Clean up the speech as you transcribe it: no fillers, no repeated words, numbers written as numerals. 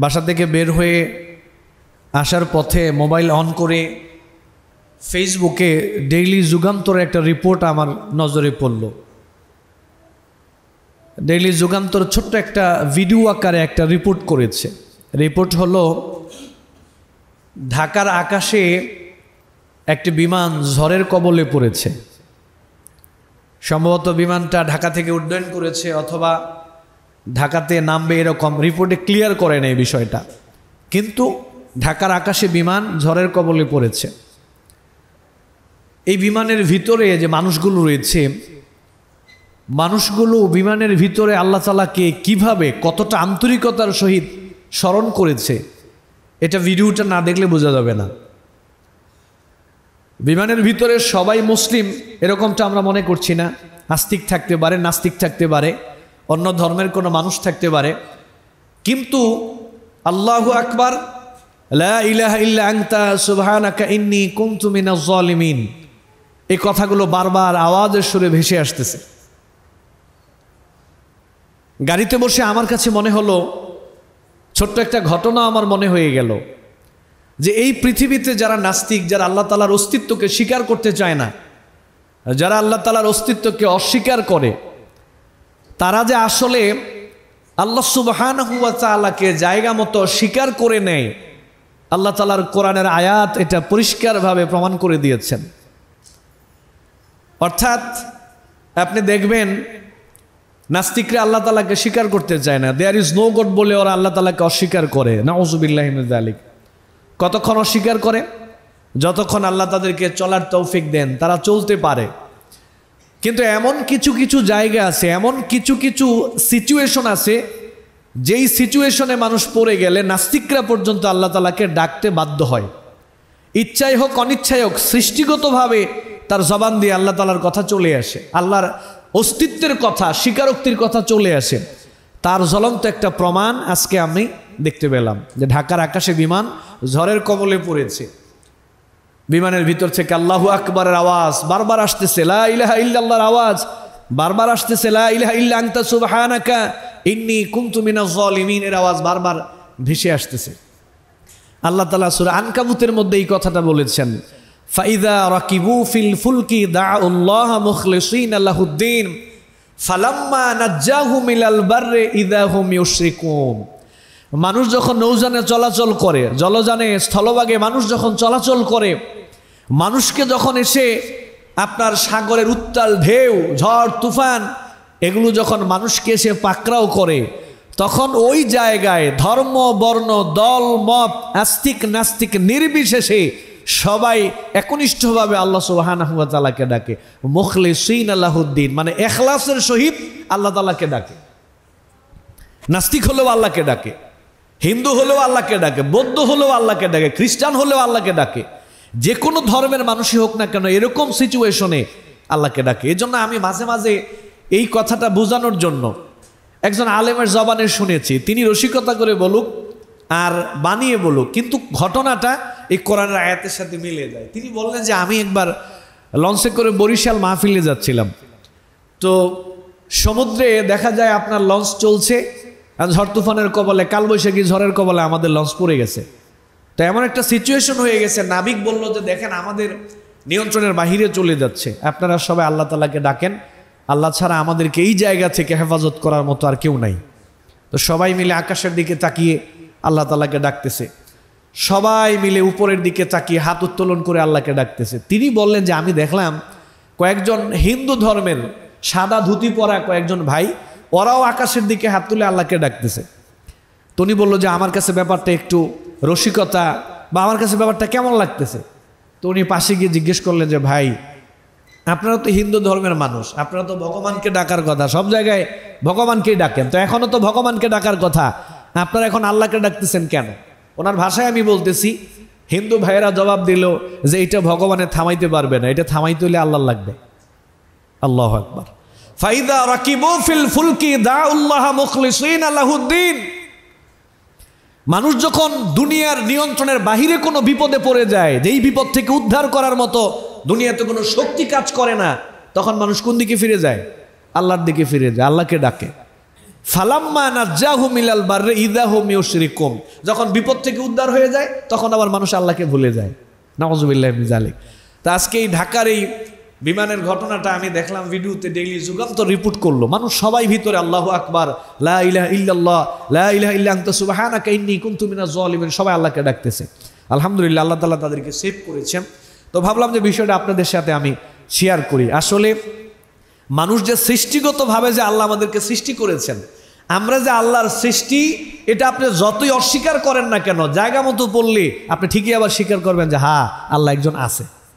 বাসা থেকে বের হয়ে আসার পথে মোবাইল অন করে ফেসবুকে ডেইলি যুগান্তর একটা রিপোর্ট আমার নজরে পড়ল। ডেইলি যুগান্তর ছোট্ট একটা ভিডিও আকারে একটা রিপোর্ট করেছে। রিপোর্ট হলো ঢাকার আকাশে একটি বিমান ঝড়ের কবলে পড়েছে। সম্ভবত বিমানটা ঢাকা থেকে উড্ডয়ন করেছে অথবা ঢাকাতে নামবে, এরকম রিপোর্টে ক্লিয়ার করে নেই বিষয়টা, কিন্তু ঢাকার আকাশে বিমান ঝড়ের কবলে পড়েছে। এই বিমানের ভিতরে যে মানুষগুলো রয়েছে, মানুষগুলো বিমানের ভিতরে আল্লাহ তাআলাকে কিভাবে কতটা আন্তরিকতার সহিত স্মরণ করেছে, এটা ভিডিওটা না দেখলে বোঝা যাবে না। বিমানের ভিতরে সবাই মুসলিম এরকমটা আমরা মনে করছি না। আস্তিক থাকতে পারে, নাস্তিক থাকতে পারে, অন্য ধর্মের কোনো মানুষ থাকতে পারে, কিন্তু আল্লাহু আকবার, লা ইলাহা ইল্লা আনতা সুবহানাকা ইন্নী কুনতু মিনাজ জালিমিন, এই কথাগুলো বারবার আওয়াজের সুরে ভেসে আসতেছে। গাড়িতে বসে আমার কাছে মনে হলো, ছোট্ট একটা ঘটনা আমার মনে হয়ে গেল, যে এই পৃথিবীতে যারা নাস্তিক, যারা আল্লাহ তাআলার অস্তিত্বকে স্বীকার করতে চায় না, যারা আল্লাহ তাআলার অস্তিত্বকে অস্বীকার করে, তারা যে আসলে আল্লাহ সুবহানাহু ওয়া তাআলাকে জায়গা মতো স্বীকার করে নেয়, আল্লাহ তাআলার কোরআনের আয়াত এটা পরিষ্কারভাবে প্রমাণ করে দিয়েছেন। অর্থাৎ আপনি দেখবেন নাস্তিকরা আল্লাহ তাআলাকে স্বীকার করতে চায় না, দেয়ার ইজ নো গড বলে ওরা আল্লাহ তাআলাকে অস্বীকার করে। নাউযুবিল্লাহি মিন যালিক। কতক্ষণ অস্বীকার করে? যতক্ষণ আল্লাহ তাদেরকে চলার তৌফিক দেন, তারা চলতে পারে। কিন্তু এমন কিছু কিছু জায়গা আছে, এমন কিছু কিছু সিচুয়েশন আছে, যেই সিচুয়েশনে মানুষ পড়ে গেলে নাস্তিকরা পর্যন্ত আল্লাহ তাআলাকে ডাকতে বাধ্য হয়। ইচ্ছাই হোক অনিচ্ছাই হোক, সৃষ্টিগতভাবে তার জবান দিয়ে আল্লাহ তাআলার কথা চলে আসে, আল্লাহর অস্তিত্বের কথা, স্বীকারোক্তির কথা চলে আসে। তার জ্বলন্ত একটা প্রমাণ আজকে আমি দেখতে পেলাম, যে ঢাকার আকাশে বিমান ঝড়ের কবলে পড়েছে। বিমানের ভিতর থেকে আল্লাহু আকবারের আওয়াজ বারবার আসতেছে, লা ইলাহা ইল্লাল্লাহর আওয়াজ বারবার আসতেছে, লা ইলাহা ইল্লা আনতা সুবহানাকা ইন্নী কুনতু মিনাজ জালিমিন এর আওয়াজ বারবার ভেসে আসতেছে। আল্লাহ তাআলা সূরা আনকাবুতের মধ্যে এই কথাটা বলেছেন, ফাইযা রাকিবু ফিল ফুলকি দাউল্লাহা মুখলিসিনা লাহুদ্দিন ফালাম্মা নাজ্জাহুম ইলাল বাররি ইযা হুম ইউশরিকুন। মানুষ যখন নৌযানে চলাচল করে, জলযানে, স্থলভাগে মানুষ যখন চলাচল করে, মানুষকে যখন এসে আপনার সাগরের উত্তাল ঢেউ, ঝড় তুফান, এগুলো যখন মানুষকে এসে পাকড়াও করে, তখন ওই জায়গায় ধর্ম, বর্ণ, দল, মত, আস্তিক নাস্তিক নির্বিশেষে সবাই একনিষ্ঠভাবে আল্লাহ সুবহানাহু ওয়া তাআলাকে ডাকে, মুখলিসিনা লাহুদ্দিন, মানে ইখলাসের সহিত আল্লাহ তাআলাকে ডাকে। নাস্তিক হলেও আল্লাহকে ডাকে, হিন্দু হলেও আল্লাহকে ডাকে, বৌদ্ধ হলেও আল্লাহকে ডাকে, খ্রিস্টান হলেও আল্লাহকে ডাকে, যে কোনো ধর্মের মানুষই হোক না কেন এরকম সিচুয়েশনে আল্লাহকে ডাকে। এই জন্য আমি মাঝে মাঝে এই কথাটা বোঝানোর জন্য একজন আলেমের জবানে শুনেছি, তিনি রসিকতা করে বলুক আর বানিয়ে বলুক, কিন্তু ঘটনাটা এই কোরআনের আয়াতের সাথে মিলে যায়। তিনি বললেন যে আমি একবার লঞ্চে করে বরিশাল মাহফিলে যাচ্ছিলাম, তো সমুদ্রে দেখা যায় আপনার লঞ্চ চলছে, ঝড় তুফানের কবলে, কালবৈশাখী ঝড়ের কবলে আমাদের লঞ্চ পড়ে গেছে। তো এমন একটা সিচুয়েশন হয়ে গেছে, নাবিক বলল যে দেখেন আমাদের নিয়ন্ত্রণের বাহিরে চলে যাচ্ছে, আপনারা সবাই আল্লাহ তাআলাকে ডাকেন, আল্লাহ ছাড়া আমাদেরকে এই জায়গা থেকে হেফাজত করার মতো আর কেউ নাই। তো সবাই মিলে আকাশের দিকে তাকিয়ে আল্লাহ তাআলাকে ডাকতেছে, সবাই মিলে উপরের দিকে তাকিয়ে হাত উত্তোলন করে আল্লাহকে ডাকতেছে। তিনি বললেন যে আমি দেখলাম কয়েকজন হিন্দু ধর্মের সাদা ধুতি পরা কয়েকজন ভাই, ওরাও আকাশের দিকে হাত তুলে আল্লাহকে ডাকতেছে। তো উনি বললো যে আমার কাছে ব্যাপারটা একটু রসিকতা, বা আমার কাছে ব্যাপারটা কেমন লাগতেছে। তো উনি পাশে গিয়ে জিজ্ঞেস করলেন যে ভাই, আপনারা তো হিন্দু ধর্মের মানুষ, আপনারা তো ভগবানকে ডাকার কথা, সব জায়গায় ভগবানকেই ডাকেন, তো এখনও তো ভগবানকে ডাকার কথা, আপনারা এখন আল্লাহকে ডাকতেছেন কেন? ওনার ভাষায় আমি বলতেছি, হিন্দু ভাইয়েরা জবাব দিল যে এটা ভগবানে থামাইতে পারবে না, এটা থামাইতে হলে আল্লাহ লাগবে। আল্লাহু আকবার। ফাইদা রাকিবু ফিল ফুলকি দাউল্লাহা মুখলিসিনা লাহুদ্দিন। মানুষ যখন দুনিয়ার নিয়ন্ত্রণের বাহিরে কোনো বিপদে পড়ে যায়, যেই বিপদ থেকে উদ্ধার করার মতো দুনিয়াতে কোনো শক্তি কাজ করে না, তখন মানুষ কোন দিকে ফিরে যায়? আল্লাহর দিকে ফিরে যায়, আল্লাহকে ডাকে। ফালাম্মা নাজ্জাহুম ইলাল বাররি ইযা হুম ইউশরিকুন, যখন বিপদ থেকে উদ্ধার হয়ে যায় তখন আবার মানুষ আল্লাহকে ভুলে যায়। নাউযুবিল্লাহি মিন যালিক। তা আজকে এই ঢাকার এই বিমানের ঘটনাটা আমি দেখলাম ভিডিওতে, ডেইলি যুগান্তর রিপোর্ট করলো। মানুষ সবাই ভিতরে আল্লাহু আকবার, লা ইলাহা ইল্লাল্লাহ, লা ইলাহা ইল্লা আনতা সুবহানাকা ইন্নী কুনতু মিনাজ জালিমিন, সবাই আল্লাহকে ডাকতেছে। আলহামদুলিল্লাহ, আল্লাহ তাআলা তাদেরকে সেভ করেছেন। তো ভাবলাম যে বিষয়টা আপনাদের সাথে আমি শেয়ার করি। আসলে মানুষ যে সৃষ্টিগতভাবে যে আল্লাহ আমাদেরকে সৃষ্টি করেছেন, আমরা যে আল্লাহর সৃষ্টি, এটা আপনি যতই অস্বীকার করেন না কেন, জায়গা মতো পড়লে আপনি ঠিকই আবার স্বীকার করবেন যে হ্যাঁ, আল্লাহ একজন আছে।